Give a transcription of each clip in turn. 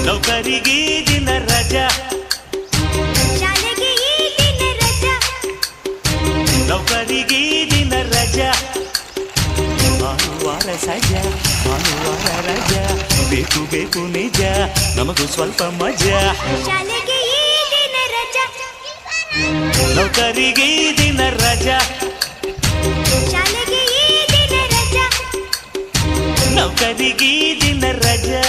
ನೌಕರಿಗೆ ಈ ದಿನ ರಜಾ, ಶಾಲೆಗೆ ಈ ದಿನ ರಜಾ, ನೌಕರಿಗೆ ಈ ದಿನ ರಜಾ. ಭಾನುವಾರ ಸಜಾ, ಭಾನುವಾರ ರಜಾ, ಬೇಕು ಬೇಕು ನಿಜ, ನಮಗೂ ಸ್ವಲ್ಪ ಮಜಾ. ಶಾಲೆಗೆ ಈ ದಿನ ರಜಾ, ನೌಕರಿಗೆ ಈ ದಿನ ರಜಾ, ಶಾಲೆಗೆ ಈ ದಿನ ರಜಾ. ನೌಕರಿಗೆ ಈ ದಿನ ರಜಾ.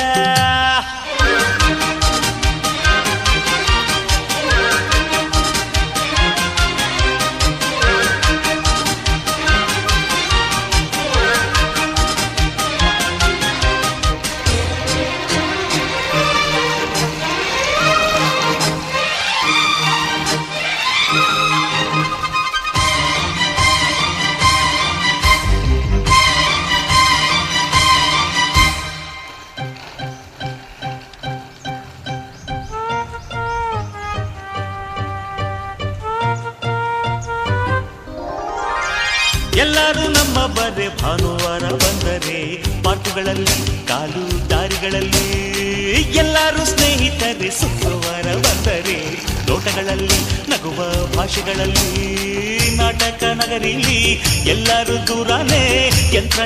ಎಲ್ಲರೂ ನಮ್ಮ ಬರೆ ಭಾನುವಾರ ಬಂದರೆ ಪಾರ್ಕುಗಳಲ್ಲಿ ಕಾಲು ದಾರಿಗಳಲ್ಲಿ, ಎಲ್ಲರೂ ಸ್ನೇಹಿತರೆ ಶುಕ್ರವಾರ ಬಂದರೆ ತೋಟಗಳಲ್ಲಿ ನಗುವ ಭಾಷೆಗಳಲ್ಲಿ, ನಾಟಕ ನಗರಿಲಿ ಎಲ್ಲರೂ ದೂರನೇ ಯಂತ್ರ